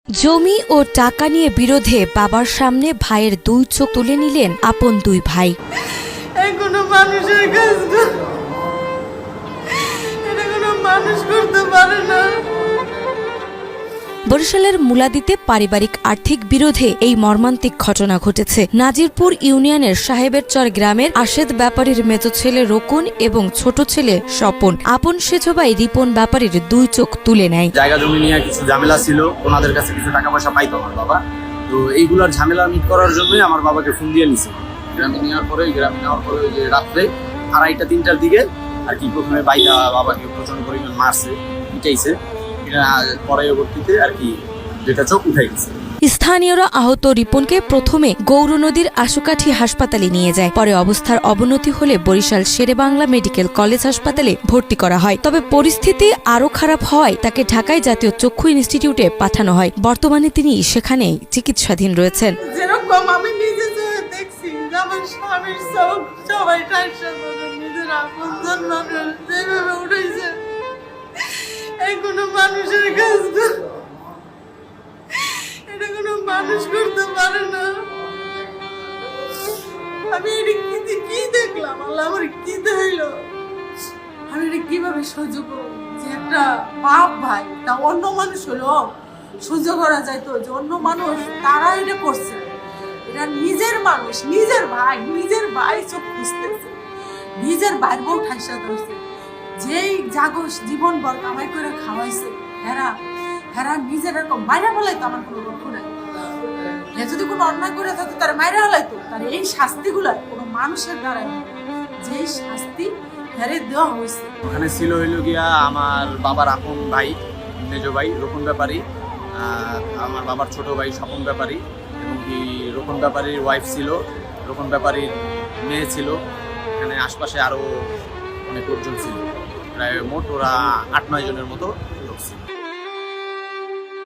জমি ও টাকা নিয়ে বিরোধে বাবার সামনে ভাইয়ের দুই চোখ তুলে নিলেন আপন দুই ভাই। কোনো মানুষের কাজ এটা কোনো মানুষ করতে পারে না। বরিশালের মুলাদিতে পারিবারিক আর্থিক বিরোধে এই মর্মান্তিক ঘটনা ঘটেছে। নাজিরপুর ইউনিয়নের সাহেবেরচর গ্রামের আশেদ ব্যাপারীর মেজো ছেলে রকুন এবং ছোট ছেলে স্বপন আপন সেজো ভাই রিপন ব্যাপারীর দুই চোখ তুলে নেয়। জায়গা জমি নিয়ে কিছু ঝামেলা ছিল, ওনাদের কাছে কিছু টাকা পয়সা পাইতো আমার বাবা। তো এইগুলোর ঝামেলা মিট করার জন্যই আমার বাবাকে ফোন দিয়ে নিছে। গ্রামে নেওয়ার পরে ওই যে রাত্রে 2:30-3টার দিকে আর কি প্রথমে বাইটা বাবাকে প্রচন্ড পরিমাণ মারছে, পিটাইছে। পরবর্তীতে আর কি যেটা চোখ উঠাই গেছে। স্থানীয়রা আহত রিপনকে প্রথমে গৌর নদীর আশুকাঠি হাসপাতালে নিয়ে যায়। পরে অবস্থার অবনতি হলে বরিশাল শেরেবাংলা মেডিকেল কলেজ হাসপাতালে ভর্তি করা হয়। তবে পরিস্থিতি আরও খারাপ হওয়ায় তাকে ঢাকায় জাতীয় চক্ষু ইনস্টিটিউটে পাঠানো হয়। বর্তমানে তিনি সেখানেই চিকিৎসাধীন রয়েছেন। যেরকম আমি নিজে দেখছি আমার স্বামীর চোখ সবাই নিজের আপনজন মানুষ যেভাবে উঠেছে, এই কোনো মানুষের কাজ এটা কোনো মানুষ করতে পারে না। আমি এটা কি দেখলাম, আল্লাহ আমার কি হইল, আমি এটা কিভাবে সহ্য করবো? যে একটা বাপ ভাই তা অন্য মানুষ হলো সহ্য করা যাইতো, যে অন্য মানুষ তারা এটা করছে, এটা নিজের মানুষ, নিজের ভাই চোখ খুঁজতেছে, নিজের ভাইয়ের বউ ঠাইসা ধরছে, যেই জাগস জীবন ভর কামাই করে খাওয়াইছে, হেরা নিজের এরকম মাইরা ফেলাইতো। আমার কোনো দুঃখ নাই, যদি কোনো অন্যায় করে থাকতো তার মাইরা ফেলাইতো। তার এই শাস্তিগুলো কোনো মানুষের দ্বারা যেই শাস্তি হেরে দেওয়া হয়েছে। ওখানে ছিল হইলো গিয়া আমার বাবার আপন ভাই মেজো ভাই রকুন ব্যাপারী, আমার বাবার ছোট ভাই স্বপন ব্যাপারী, এবং কি রকুন ব্যাপারীর ওয়াইফ ছিল, রকুন ব্যাপারীর মেয়ে ছিল। এখানে আশপাশে আরো অনেক লোকজন ছিল, প্রায় মোট ওরা 8-9 জনের মতো লোক ছিল।